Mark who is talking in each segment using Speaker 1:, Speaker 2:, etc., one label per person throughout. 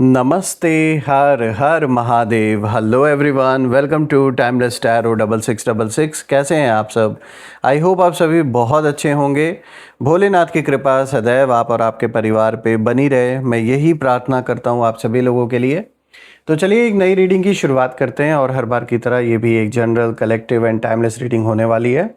Speaker 1: नमस्ते। Har Har Mahadev. Hello everyone, welcome to timeless tarot 6666। कैसे हैं आप सब? आई होप आप सभी बहुत अच्छे होंगे। भोलेनाथ की कृपा सदैव आप और आपके परिवार पे बनी रहे, मैं यही प्रार्थना करता हूँ आप सभी लोगों के लिए। तो चलिए एक नई रीडिंग की शुरुआत करते हैं और हर बार की तरह ये भी एक general, collective and timeless reading होने वाली है,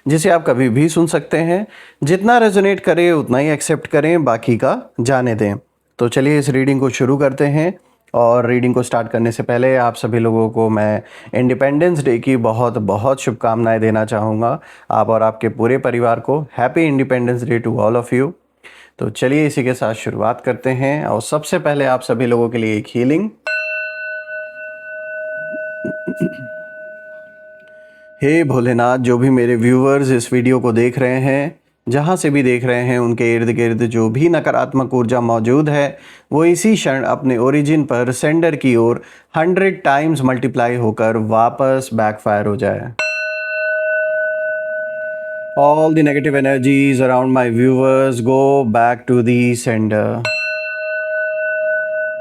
Speaker 1: जिसे आप कभी भी सुन सकते हैं। जितना रेजोनेट करे उतना ही एक्सेप्ट करें, बाकी का जाने दें। तो चलिए इस रीडिंग को शुरू करते हैं। और रीडिंग को स्टार्ट करने से पहले आप सभी लोगों को मैं इंडिपेंडेंस डे की बहुत बहुत शुभकामनाएं देना चाहूँगा। आप और आपके पूरे परिवार को happy independence day to all of you. तो चलिए इसी के साथ शुरुआत करते हैं। और सबसे पहले आप सभी लोगों के लिए एक हीलिंग। हे भोलेनाथ, जो भी मेरे व्यूअर्स इस वीडियो को देख रहे हैं, जहाँ से भी देख रहे हैं, उनके इर्द गिर्द जो भी नकारात्मक ऊर्जा मौजूद है वो इसी क्षण अपने ओरिजिन पर सेंडर की ओर 100 टाइम्स मल्टीप्लाई होकर वापस बैकफायर हो जाए। All the negative energies around my viewers go back to the sender.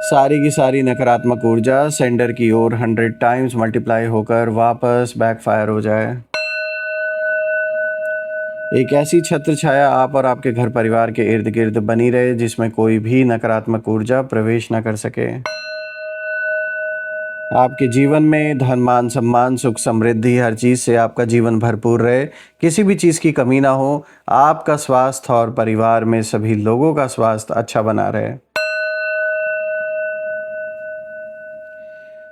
Speaker 1: सारी की सारी नकारात्मक ऊर्जा सेंडर की ओर 100 टाइम्स मल्टीप्लाई होकर वापस बैकफायर हो जाए। एक ऐसी छत्र छाया आप और आपके घर परिवार के इर्द गिर्द बनी रहे जिसमें कोई भी नकारात्मक ऊर्जा प्रवेश न कर सके। आपके जीवन में धन मान सम्मान सुख समृद्धि हर चीज से आपका जीवन भरपूर रहे, किसी भी चीज की कमी ना हो। आपका स्वास्थ्य और परिवार में सभी लोगों का स्वास्थ्य अच्छा बना रहे।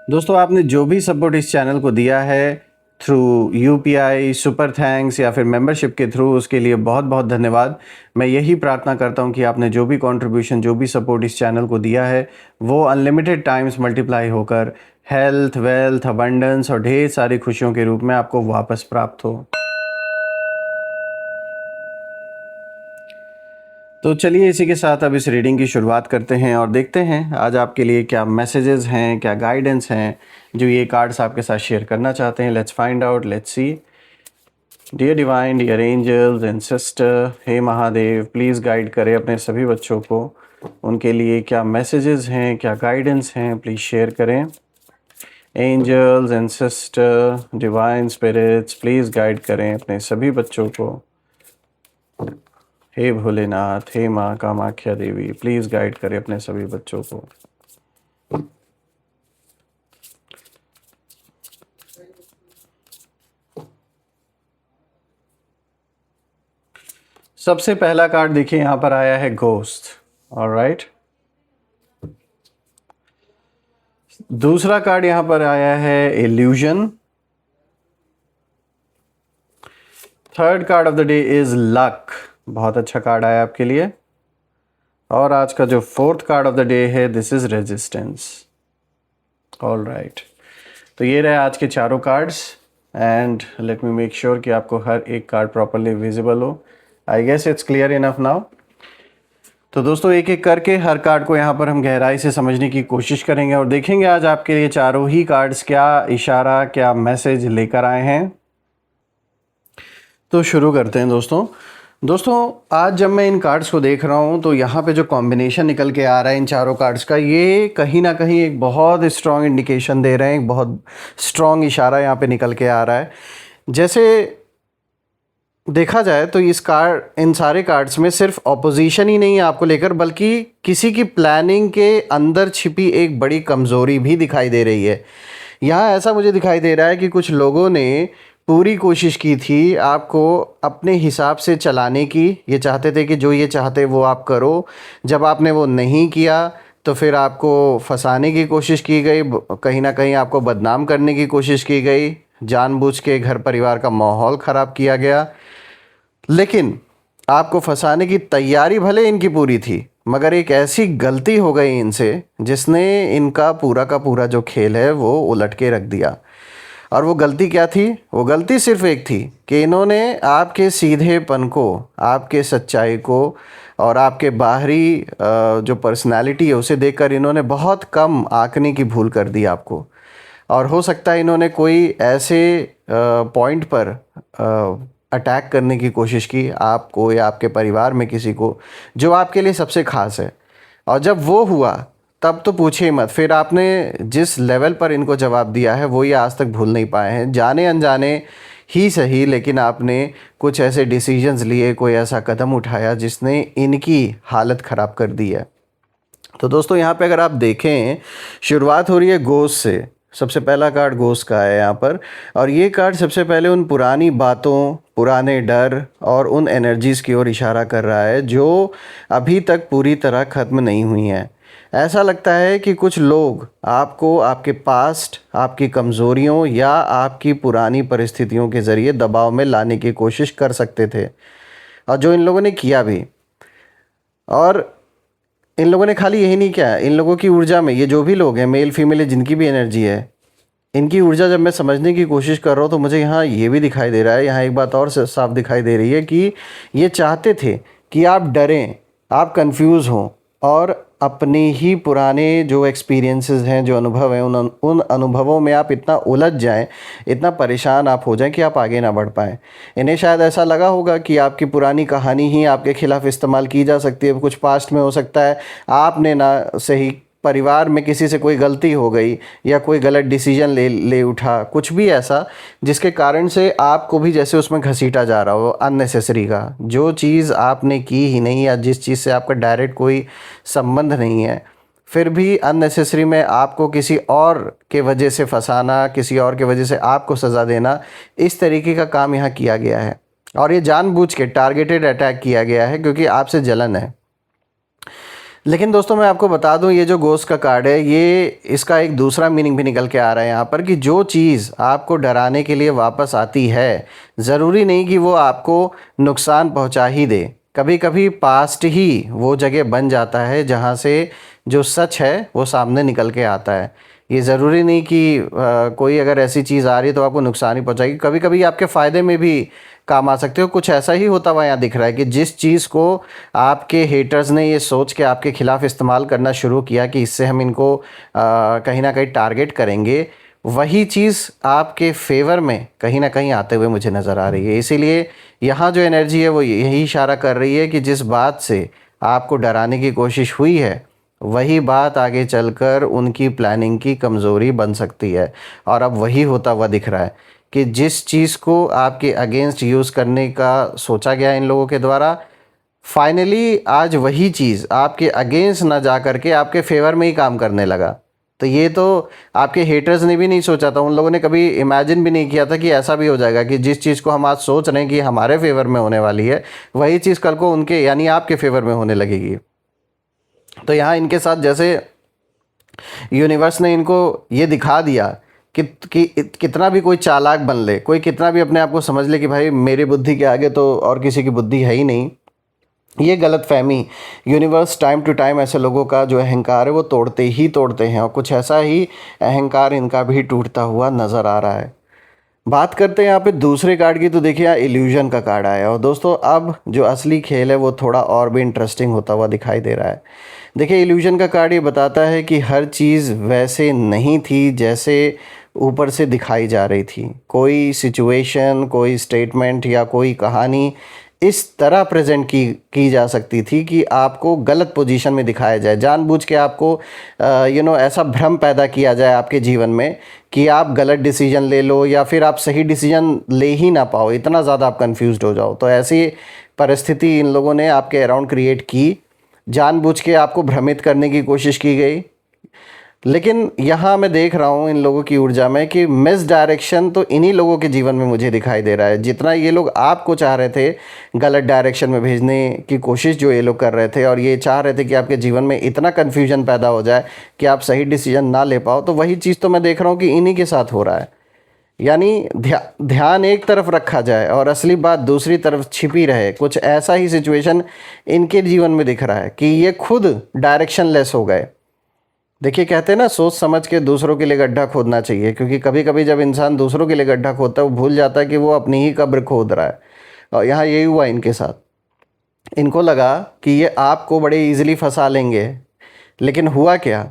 Speaker 1: दोस्तों, आपने जो भी सपोर्ट इस चैनल को दिया है थ्रू यूपीआई, सुपर थैंक्स या फिर मेंबरशिप के थ्रू, उसके लिए बहुत बहुत धन्यवाद। मैं यही प्रार्थना करता हूं कि आपने जो भी कंट्रीब्यूशन, जो भी सपोर्ट इस चैनल को दिया है वो अनलिमिटेड टाइम्स मल्टीप्लाई होकर हेल्थ, वेल्थ, अबंडेंस और ढेर सारी खुशियों के रूप में आपको वापस प्राप्त हो। तो चलिए इसी के साथ अब इस रीडिंग की शुरुआत करते हैं और देखते हैं आज आपके लिए क्या मैसेजेस हैं, क्या गाइडेंस हैं जो ये कार्ड्स आपके साथ शेयर करना चाहते हैं। Let's find out, let's see. Dear divine, dear angels and sister, हे महादेव, प्लीज़ गाइड करें अपने सभी बच्चों को। उनके लिए क्या मैसेजेस हैं, क्या गाइडेंस हैं, प्लीज़ शेयर करें। Angels and sister, divine spirits, please guide करें अपने सभी बच्चों को। हे भोलेनाथ, हे माँ कामाख्या देवी, प्लीज़ गाइड करें अपने सभी बच्चों को। सबसे पहला कार्ड देखिए, यहाँ पर आया है घोस्ट। ऑलराइट। दूसरा कार्ड यहाँ पर आया है illusion. Third card of the day is luck. बहुत अच्छा कार्ड आया आपके लिए। और आज का जो fourth card of the day है, दिस इज रेजिस्टेंस। ऑलराइट। तो ये रहे आज के चारों cards and let me make sure कि आपको हर एक कार्ड प्रॉपरली विजिबल हो। I guess it's clear enough now. तो दोस्तों, एक एक करके हर कार्ड को यहाँ पर हम गहराई से समझने की कोशिश करेंगे और देखेंगे आज आपके लिए चारों ही कार्ड्स क्या इशारा, क्या मैसेज लेकर आए हैं। तो शुरू करते हैं दोस्तों, आज जब मैं इन कार्ड्स को देख रहा हूँ तो यहाँ पे जो कॉम्बिनेशन निकल के आ रहा है इन चारों कार्ड्स का, ये कहीं ना कहीं एक बहुत स्ट्रॉन्ग इंडिकेशन दे रहे हैं, एक बहुत स्ट्रॉन्ग इशारा यहाँ पे निकल के आ रहा है। जैसे देखा जाए तो इन सारे कार्ड्स में सिर्फ ऑपोजिशन ही नहीं है आपको लेकर, बल्कि किसी की प्लानिंग के अंदर छिपी एक बड़ी कमज़ोरी भी दिखाई दे रही है। यहाँ ऐसा मुझे दिखाई दे रहा है कि कुछ लोगों ने पूरी कोशिश की थी आपको अपने हिसाब से चलाने की। ये चाहते थे कि जो ये चाहते वो आप करो। जब आपने वो नहीं किया तो फिर आपको फंसाने की कोशिश की गई, कहीं ना कहीं आपको बदनाम करने की कोशिश की गई, जानबूझ के घर परिवार का माहौल ख़राब किया गया। लेकिन आपको फंसाने की तैयारी भले इनकी पूरी थी, मगर एक ऐसी गलती हो गई इनसे जिसने इनका पूरा का पूरा जो खेल है वो उलट के रख दिया। और वो गलती क्या थी? वो गलती सिर्फ एक थी कि इन्होंने आपके सीधेपन को, आपके सच्चाई को और आपके बाहरी जो पर्सनालिटी है उसे देखकर इन्होंने बहुत कम आंकने की भूल कर दी आपको। और हो सकता है इन्होंने कोई ऐसे पॉइंट पर अटैक करने की कोशिश की आपको या आपके परिवार में किसी को, जो आपके लिए सबसे ख़ास है। और जब वो हुआ तब तो पूछिए मत, फिर आपने जिस लेवल पर इनको जवाब दिया है वो ये आज तक भूल नहीं पाए हैं। जाने अनजाने ही सही, लेकिन आपने कुछ ऐसे डिसीजंस लिए, कोई ऐसा कदम उठाया जिसने इनकी हालत ख़राब कर दी है। तो दोस्तों यहाँ पे अगर आप देखें, शुरुआत हो रही है घोस्ट से। सबसे पहला कार्ड घोस्ट का है यहाँ पर, और ये कार्ड सबसे पहले उन पुरानी बातों, पुराने डर और उन एनर्जीज़ की ओर इशारा कर रहा है जो अभी तक पूरी तरह ख़त्म नहीं हुई हैं। ऐसा लगता है कि कुछ लोग आपको आपके पास्ट, आपकी कमज़ोरियों या आपकी पुरानी परिस्थितियों के ज़रिए दबाव में लाने की कोशिश कर सकते थे, और जो इन लोगों ने किया भी। और इन लोगों ने खाली यही नहीं किया, इन लोगों की ऊर्जा में, ये जो भी लोग हैं, मेल फीमेल है, जिनकी भी एनर्जी है, इनकी ऊर्जा जब मैं समझने की कोशिश कर रहा हूँ तो मुझे यहाँ ये भी दिखाई दे रहा है, यहाँ एक बात और साफ दिखाई दे रही है कि ये चाहते थे कि आप डरें, आप कंफ्यूज हों, और अपने ही पुराने जो एक्सपीरियंसेस हैं, जो अनुभव हैं, उन अनुभवों में आप इतना उलझ जाएं, इतना परेशान आप हो जाएं कि आप आगे ना बढ़ पाएं। इन्हें शायद ऐसा लगा होगा कि आपकी पुरानी कहानी ही आपके खिलाफ इस्तेमाल की जा सकती है। कुछ पास्ट में हो सकता है आपने ना सही, परिवार में किसी से कोई गलती हो गई या कोई गलत डिसीजन ले उठा, कुछ भी ऐसा जिसके कारण से आपको भी जैसे उसमें घसीटा जा रहा हो अननेसेसरी का, जो चीज़ आपने की ही नहीं या जिस चीज़ से आपका डायरेक्ट कोई संबंध नहीं है, फिर भी अननेसेसरी में आपको किसी और के वजह से फंसाना, किसी और के वजह से आपको सज़ा देना, इस तरीके का काम यहाँ किया गया है। और ये जानबूझ के टारगेटेड अटैक किया गया है क्योंकि आपसे जलन है। लेकिन दोस्तों मैं आपको बता दूं, ये जो घोस्ट का कार्ड है, ये इसका एक दूसरा मीनिंग भी निकल के आ रहा है यहाँ पर, कि जो चीज़ आपको डराने के लिए वापस आती है, ज़रूरी नहीं कि वो आपको नुकसान पहुँचा ही दे। कभी कभी पास्ट ही वो जगह बन जाता है जहाँ से जो सच है वो सामने निकल के आता है। ये ज़रूरी नहीं कि कोई अगर ऐसी चीज़ आ रही है तो आपको नुकसान ही पहुँचाएगी, कभी कभी आपके फ़ायदे में भी काम आ सकते हो। कुछ ऐसा ही होता हुआ यहाँ दिख रहा है कि जिस चीज़ को आपके हेटर्स ने ये सोच के आपके ख़िलाफ़ इस्तेमाल करना शुरू किया कि इससे हम इनको कहीं ना कहीं टारगेट करेंगे, वही चीज़ आपके फेवर में कहीं ना कहीं आते हुए मुझे नज़र आ रही है। इसीलिए यहाँ जो एनर्जी है वो यही इशारा कर रही है कि जिस बात से आपको डराने की कोशिश हुई है, वही बात आगे चलकर उनकी प्लानिंग की कमज़ोरी बन सकती है। और अब वही होता हुआ दिख रहा है कि जिस चीज़ को आपके अगेंस्ट यूज़ करने का सोचा गया इन लोगों के द्वारा, फाइनली आज वही चीज़ आपके अगेंस्ट ना जा कर के आपके फेवर में ही काम करने लगा। तो ये तो आपके हेटर्स ने भी नहीं सोचा था, उन लोगों ने कभी इमेजिन भी नहीं किया था कि ऐसा भी हो जाएगा कि जिस चीज़ को हम आज सोच रहे हैं कि हमारे फेवर में होने वाली है, वही चीज़ कल को उनके यानी आपके फेवर में होने लगेगी। तो यहाँ इनके साथ जैसे यूनिवर्स ने इनको ये दिखा दिया कि कितना भी कोई चालाक बन ले, कोई कितना भी अपने आप को समझ ले कि भाई मेरी बुद्धि के आगे तो और किसी की बुद्धि है ही नहीं, ये गलत फहमी यूनिवर्स टाइम टू टाइम ऐसे लोगों का जो अहंकार है वो तोड़ते ही तोड़ते हैं, और कुछ ऐसा ही अहंकार इनका भी टूटता हुआ नज़र आ रहा है। बात करते हैं यहाँ पे दूसरे कार्ड की, तो देखिए यहाँ इल्यूजन का कार्ड आया, और दोस्तों अब जो असली खेल है वो थोड़ा और भी इंटरेस्टिंग होता हुआ दिखाई दे रहा है। देखिए इल्यूजन का कार्ड ये बताता है कि हर चीज़ वैसे नहीं थी जैसे ऊपर से दिखाई जा रही थी। कोई सिचुएशन, कोई स्टेटमेंट या कोई कहानी इस तरह प्रेजेंट की जा सकती थी कि आपको गलत पोजीशन में दिखाया जाए, जानबूझ के आपको ऐसा भ्रम पैदा किया जाए आपके जीवन में कि आप गलत डिसीजन ले लो या फिर आप सही डिसीजन ले ही ना पाओ, इतना ज़्यादा आप कंफ्यूज्ड हो जाओ। तो ऐसी परिस्थिति इन लोगों ने आपके अराउंड क्रिएट की, जानबूझ के आपको भ्रमित करने की कोशिश की गई। लेकिन यहाँ मैं देख रहा हूँ इन लोगों की ऊर्जा में कि मिस डायरेक्शन तो इन्हीं लोगों के जीवन में मुझे दिखाई दे रहा है। जितना ये लोग आपको चाह रहे थे गलत डायरेक्शन में भेजने की कोशिश जो ये लोग कर रहे थे, और ये चाह रहे थे कि आपके जीवन में इतना कन्फ्यूजन पैदा हो जाए कि आप सही डिसीजन ना ले पाओ, तो वही चीज़ तो मैं देख रहा हूँ कि इन्हीं के साथ हो रहा है। यानी ध्यान एक तरफ रखा जाए और असली बात दूसरी तरफ छिपी रहे, कुछ ऐसा ही सिचुएशन इनके जीवन में दिख रहा है कि ये खुद डायरेक्शन लेस हो गए। देखिए कहते हैं ना, सोच समझ के दूसरों के लिए गड्ढा खोदना चाहिए, क्योंकि कभी कभी जब इंसान दूसरों के लिए गड्ढा खोदता है वो भूल जाता है कि वो अपनी ही कब्र खोद रहा है। और यहाँ यही हुआ इनके साथ। इनको लगा कि ये आपको बड़े इजीली फंसा लेंगे, लेकिन हुआ क्या,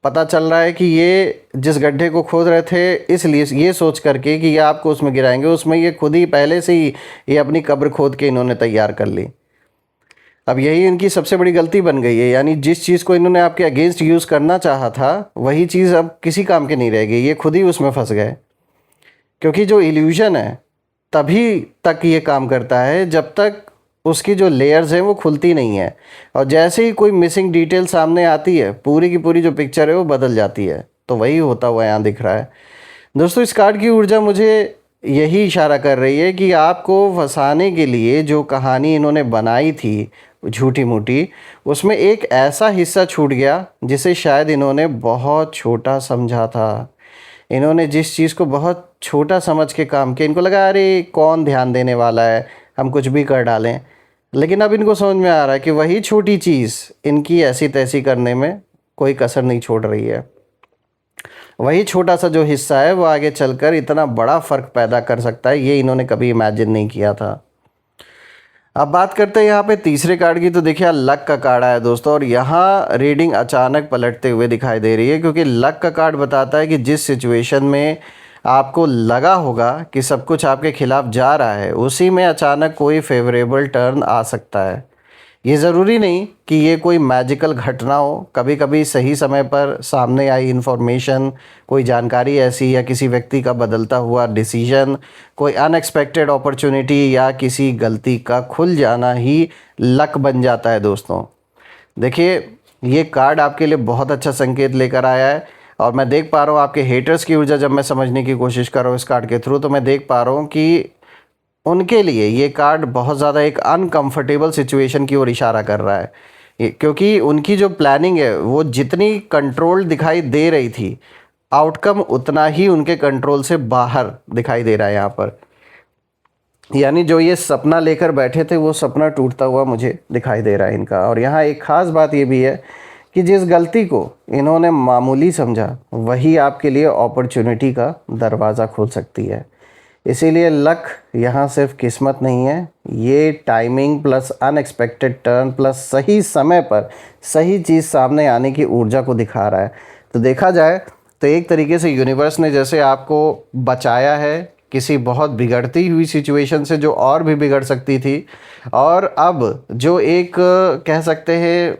Speaker 1: पता चल रहा है कि ये जिस गड्ढे को खोद रहे थे इसलिए ये सोच करके कि ये आपको उसमें गिराएंगे, उसमें ये खुद ही पहले से ही ये अपनी कब्र खोद के इन्होंने तैयार कर ली। अब यही इनकी सबसे बड़ी गलती बन गई है, यानी जिस चीज़ को इन्होंने आपके अगेंस्ट यूज़ करना चाहा था वही चीज़ अब किसी काम की नहीं रह गई, ये खुद ही उसमें फंस गए। क्योंकि जो इल्यूजन है तभी तक ये काम करता है जब तक उसकी जो लेयर्स हैं वो खुलती नहीं है, और जैसे ही कोई मिसिंग डिटेल सामने आती है पूरी की पूरी जो पिक्चर है वो बदल जाती है। तो वही होता हुआ यहाँ दिख रहा है दोस्तों। इस कार्ड की ऊर्जा मुझे यही इशारा कर रही है कि आपको फंसाने के लिए जो कहानी इन्होंने बनाई थी झूठी मूठी, उसमें एक ऐसा हिस्सा छूट गया जिसे शायद इन्होंने बहुत छोटा समझा था। इन्होंने जिस चीज़ को बहुत छोटा समझ के काम किया, इनको लगा अरे कौन ध्यान देने वाला है, हम कुछ भी कर डालें। लेकिन अब इनको समझ में आ रहा है कि वही छोटी चीज़ इनकी ऐसी तैसी करने में कोई कसर नहीं छोड़ रही है। वही छोटा सा जो हिस्सा है वो आगे चलकर इतना बड़ा फ़र्क पैदा कर सकता है, ये इन्होंने कभी इमेजिन नहीं किया था। अब बात करते हैं यहाँ पे तीसरे कार्ड की। तो देखिए लक का कार्ड आया दोस्तों, और यहाँ रीडिंग अचानक पलटते हुए दिखाई दे रही है, क्योंकि लक का कार्ड बताता है कि जिस सिचुएशन में आपको लगा होगा कि सब कुछ आपके खिलाफ जा रहा है उसी में अचानक कोई फेवरेबल टर्न आ सकता है। ये ज़रूरी नहीं कि ये कोई मैजिकल घटना हो, कभी कभी सही समय पर सामने आई इन्फॉर्मेशन, कोई जानकारी ऐसी, या किसी व्यक्ति का बदलता हुआ डिसीजन, कोई अनएक्सपेक्टेड अपॉर्चुनिटी, या किसी गलती का खुल जाना ही लक बन जाता है दोस्तों। देखिए ये कार्ड आपके लिए बहुत अच्छा संकेत लेकर आया है, और मैं देख पा रहा हूँ आपके हेटर्स की ऊर्जा जब मैं समझने की कोशिश कर रहा हूँ इस कार्ड के थ्रू, तो मैं देख पा रहा हूँ कि उनके लिए ये कार्ड बहुत ज़्यादा एक अनकंफर्टेबल सिचुएशन की ओर इशारा कर रहा है। क्योंकि उनकी जो प्लानिंग है वो जितनी कंट्रोल दिखाई दे रही थी, आउटकम उतना ही उनके कंट्रोल से बाहर दिखाई दे रहा है यहाँ पर। यानी जो ये सपना लेकर बैठे थे वो सपना टूटता हुआ मुझे दिखाई दे रहा है इनका। और यहाँ एक ख़ास बात ये भी है कि जिस गलती को इन्होंने मामूली समझा वही आपके लिए अपॉर्चुनिटी का दरवाज़ा खोल सकती है। इसीलिए लक यहाँ सिर्फ किस्मत नहीं है, ये timing plus unexpected turn plus सही समय पर सही चीज़ सामने आने की ऊर्जा को दिखा रहा है। तो देखा जाए तो एक तरीके से यूनिवर्स ने जैसे आपको बचाया है किसी बहुत बिगड़ती हुई सिचुएशन से जो और भी बिगड़ सकती थी, और अब जो एक कह सकते हैं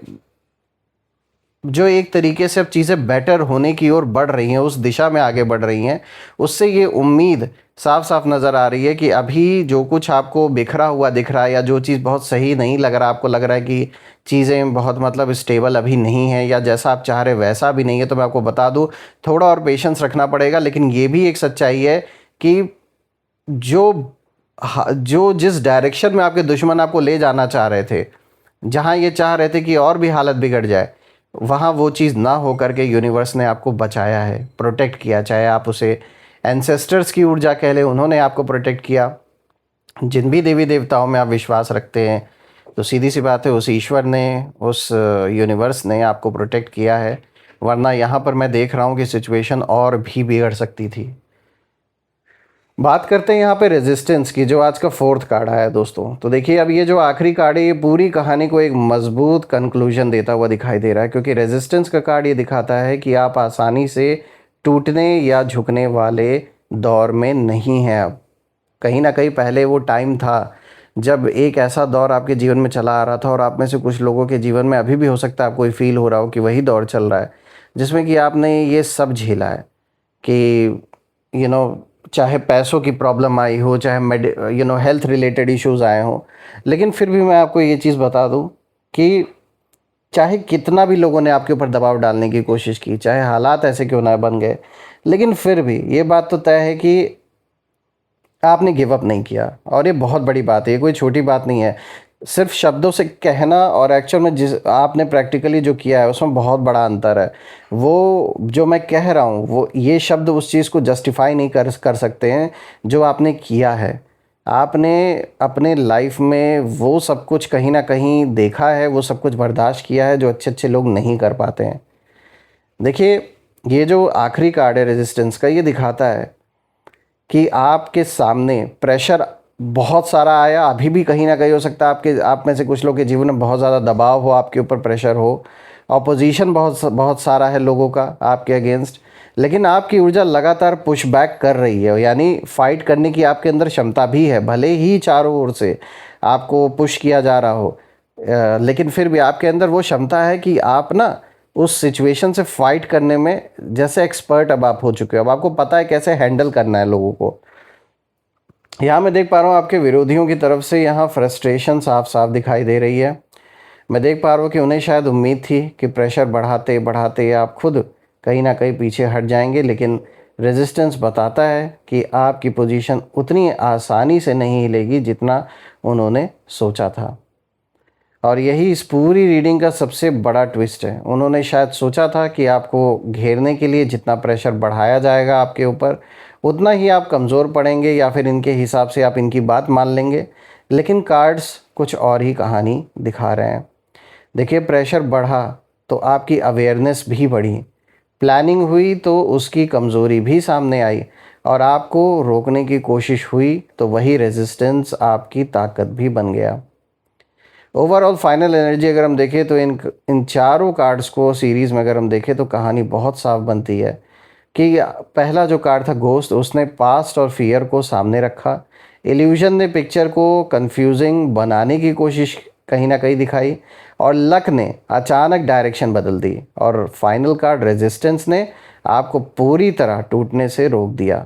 Speaker 1: जो एक तरीके से अब चीज़ें बेटर होने की ओर बढ़ रही हैं, उस दिशा में आगे बढ़ रही हैं, उससे ये उम्मीद साफ साफ नज़र आ रही है कि अभी जो कुछ आपको बिखरा हुआ दिख रहा है या जो चीज़ बहुत सही नहीं लग रहा, आपको लग रहा है कि चीज़ें बहुत मतलब स्टेबल अभी नहीं है या जैसा आप चाह रहे वैसा भी नहीं है, तो मैं आपको बता दूँ थोड़ा और पेशेंस रखना पड़ेगा। लेकिन ये भी एक सच्चाई है कि जो जिस डायरेक्शन में आपके दुश्मन आपको ले जाना चाह रहे थे, जहाँ ये चाह रहे थे कि और भी हालत बिगड़ जाए, वहाँ वो चीज़ ना हो करके यूनिवर्स ने आपको बचाया है, प्रोटेक्ट किया। चाहे आप उसे एंसेस्टर्स की ऊर्जा कह लें, उन्होंने आपको प्रोटेक्ट किया। जिन भी देवी देवताओं में आप विश्वास रखते हैं, तो सीधी सी बात है उस ईश्वर ने, उस यूनिवर्स ने आपको प्रोटेक्ट किया है। वरना यहाँ पर मैं देख रहा हूँ कि सिचुएशन और भी बिगड़ सकती थी। बात करते हैं यहाँ पे रेजिस्टेंस की, जो आज का फोर्थ कार्ड आया है दोस्तों। तो देखिए अब ये जो आखिरी कार्ड है ये पूरी कहानी को एक मजबूत कंक्लूजन देता हुआ दिखाई दे रहा है, क्योंकि रेजिस्टेंस का कार्ड ये दिखाता है कि आप आसानी से टूटने या झुकने वाले दौर में नहीं हैं। अब कहीं ना कहीं पहले वो टाइम था जब एक ऐसा दौर आपके जीवन में चला आ रहा था, और आप में से कुछ लोगों के जीवन में अभी भी हो सकता है आपको फील हो रहा हो कि वही दौर चल रहा है जिसमें कि आपने ये सब झेला है कि चाहे पैसों की प्रॉब्लम आई हो, चाहे हेल्थ रिलेटेड इश्यूज़ आए हों। लेकिन फिर भी मैं आपको ये चीज़ बता दूं कि चाहे कितना भी लोगों ने आपके ऊपर दबाव डालने की कोशिश की, चाहे हालात ऐसे क्यों ना बन गए, लेकिन फिर भी ये बात तो तय है कि आपने गिव अप नहीं किया। और ये बहुत बड़ी बात है, ये कोई छोटी बात नहीं है। सिर्फ शब्दों से कहना और एक्चुअल में जिस आपने प्रैक्टिकली जो किया है उसमें बहुत बड़ा अंतर है। वो जो मैं कह रहा हूँ वो ये शब्द उस चीज़ को जस्टिफाई नहीं कर सकते हैं जो आपने किया है। आपने अपने लाइफ में वो सब कुछ कहीं ना कहीं देखा है, वो सब कुछ बर्दाश्त किया है जो अच्छे अच्छे लोग नहीं कर पाते हैं। देखिए ये जो आखिरी कार्ड है रेजिस्टेंस का, ये दिखाता है कि आपके सामने प्रेशर बहुत सारा आया, अभी भी कहीं ना कहीं हो सकता है आप में से कुछ लोग के जीवन में बहुत ज़्यादा दबाव हो, आपके ऊपर प्रेशर हो, ऑपोजिशन बहुत सारा है लोगों का आपके अगेंस्ट, लेकिन आपकी ऊर्जा लगातार पुश बैक कर रही है। यानी फ़ाइट करने की आपके अंदर क्षमता भी है, भले ही चारों ओर से आपको पुश किया जा रहा हो, लेकिन फिर भी आपके अंदर वो क्षमता है कि आप ना उस सिचुएशन से फाइट करने में जैसे एक्सपर्ट अब आप हो चुके हो। अब आपको पता है कैसे हैंडल करना है लोगों को। यहाँ मैं देख पा रहा हूँ आपके विरोधियों की तरफ से यहाँ फ्रस्ट्रेशन साफ साफ दिखाई दे रही है। मैं देख पा रहा हूँ कि उन्हें शायद उम्मीद थी कि प्रेशर बढ़ाते बढ़ाते आप खुद कहीं ना कहीं पीछे हट जाएंगे, लेकिन रेजिस्टेंस बताता है कि आपकी पोजीशन उतनी आसानी से नहीं हिलेगी जितना उन्होंने सोचा था। और यही इस पूरी रीडिंग का सबसे बड़ा ट्विस्ट है। उन्होंने शायद सोचा था कि आपको घेरने के लिए जितना प्रेशर बढ़ाया जाएगा आपके ऊपर, उतना ही आप कमज़ोर पड़ेंगे या फिर इनके हिसाब से आप इनकी बात मान लेंगे। लेकिन कार्ड्स कुछ और ही कहानी दिखा रहे हैं। देखिए, प्रेशर बढ़ा तो आपकी अवेयरनेस भी बढ़ी, प्लानिंग हुई तो उसकी कमज़ोरी भी सामने आई, और आपको रोकने की कोशिश हुई तो वही रेजिस्टेंस आपकी ताकत भी बन गया। ओवरऑल फाइनल एनर्जी अगर हम देखें तो इन चारों कार्ड्स को सीरीज़ में अगर हम देखें तो कहानी बहुत साफ बनती है कि पहला जो कार्ड था घोस्ट, उसने पास्ट और फियर को सामने रखा। इल्यूजन ने पिक्चर को कंफ्यूजिंग बनाने की कोशिश कहीं ना कहीं दिखाई, और लक ने अचानक डायरेक्शन बदल दी, और फाइनल कार्ड रेजिस्टेंस ने आपको पूरी तरह टूटने से रोक दिया।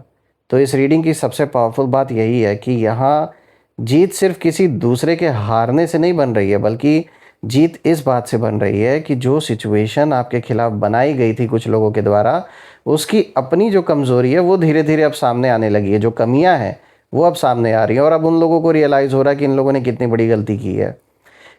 Speaker 1: तो इस रीडिंग की सबसे पावरफुल बात यही है कि यहाँ जीत सिर्फ किसी दूसरे के हारने से नहीं बन रही है, बल्कि जीत इस बात से बन रही है कि जो सिचुएशन आपके खिलाफ बनाई गई थी कुछ लोगों के द्वारा, उसकी अपनी जो कमज़ोरी है वो धीरे धीरे अब सामने आने लगी है। जो कमियां हैं वो अब सामने आ रही हैं, और अब उन लोगों को रियलाइज़ हो रहा है कि इन लोगों ने कितनी बड़ी गलती की है।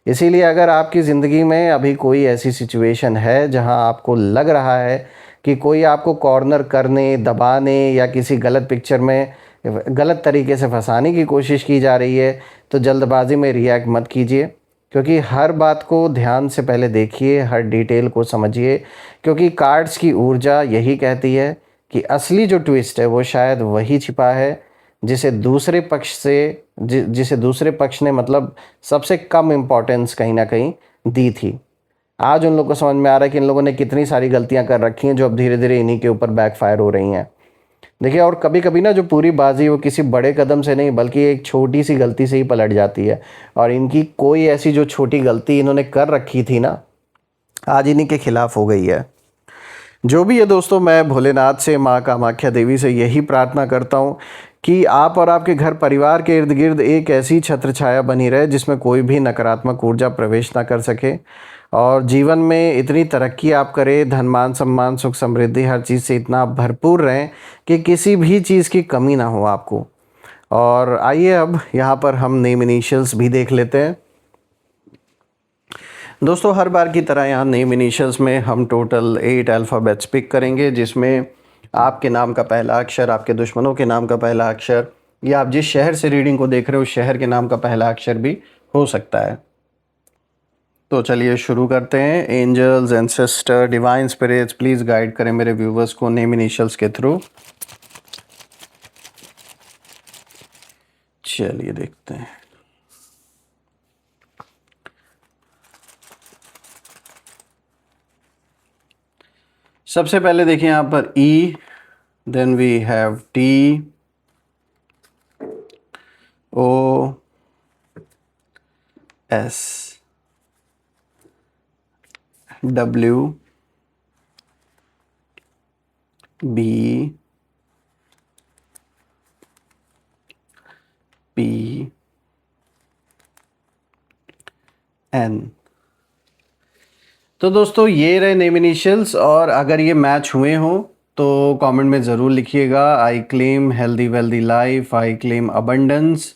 Speaker 1: इसीलिए अगर आपकी ज़िंदगी में अभी कोई ऐसी सिचुएशन है जहां आपको लग रहा है कि कोई आपको कॉर्नर करने, दबाने या किसी गलत पिक्चर में गलत तरीके से फंसाने की कोशिश की जा रही है, तो जल्दबाजी में रिएक्ट मत कीजिए, क्योंकि हर बात को ध्यान से पहले देखिए, हर डिटेल को समझिए, क्योंकि कार्ड्स की ऊर्जा यही कहती है कि असली जो ट्विस्ट है वो शायद वही छिपा है जिसे दूसरे पक्ष से जिसे दूसरे पक्ष ने मतलब सबसे कम इम्पोर्टेंस कहीं ना कहीं दी थी। आज उन लोगों को समझ में आ रहा है कि इन लोगों ने कितनी सारी गलतियां कर रखी हैं जो अब धीरे धीरे इन्हीं के ऊपर बैकफायर हो रही हैं। देखिए, और कभी कभी ना जो पूरी बाजी वो किसी बड़े कदम से नहीं बल्कि एक छोटी सी गलती से ही पलट जाती है, और इनकी कोई ऐसी जो छोटी गलती इन्होंने कर रखी थी ना, आज इन्हीं के खिलाफ हो गई है। जो भी है दोस्तों, मैं भोलेनाथ से, माँ कामाख्या देवी से यही प्रार्थना करता हूँ कि आप और आपके घर परिवार के इर्द गिर्द एक ऐसी छत्र छाया बनी रहे जिसमें कोई भी नकारात्मक ऊर्जा प्रवेश ना कर सके, और जीवन में इतनी तरक्की आप करें, धन मान सम्मान सुख समृद्धि हर चीज़ से इतना आप भरपूर रहें कि किसी भी चीज़ की कमी ना हो आपको। और आइए अब यहाँ पर हम नेम इनिशियल्स भी देख लेते हैं। दोस्तों, हर बार की तरह यहाँ नेम इनिशियल्स में हम टोटल 8 अल्फ़ाबेट्स पिक करेंगे, जिसमें आपके नाम का पहला अक्षर, आपके दुश्मनों के नाम का पहला अक्षर, या आप जिस शहर से रीडिंग को देख रहे हो उस शहर के नाम का पहला अक्षर भी हो सकता है। तो चलिए शुरू करते हैं। Angels, ancestor, divine spirits, please guide करें मेरे व्यूवर्स को नेम इनिशियल्स के थ्रू। चलिए देखते हैं। सबसे पहले देखिए यहाँ पर E, then we have T, O, S, W, B, P, N. तो दोस्तों, ये रहे नेम इनिशियल्स, और अगर ये मैच हुए हों तो कमेंट में ज़रूर लिखिएगा। I claim healthy wealthy life, I claim abundance,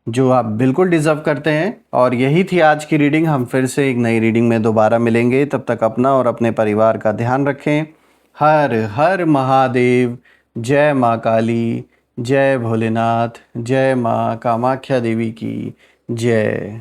Speaker 1: जो आप बिल्कुल डिज़र्व करते हैं। और यही थी आज की रीडिंग। हम फिर से एक नई रीडिंग में दोबारा मिलेंगे। तब तक अपना और अपने परिवार का ध्यान रखें। हर हर महादेव। जय माँ काली, जय भोलेनाथ, जय माँ कामाख्या देवी की जय।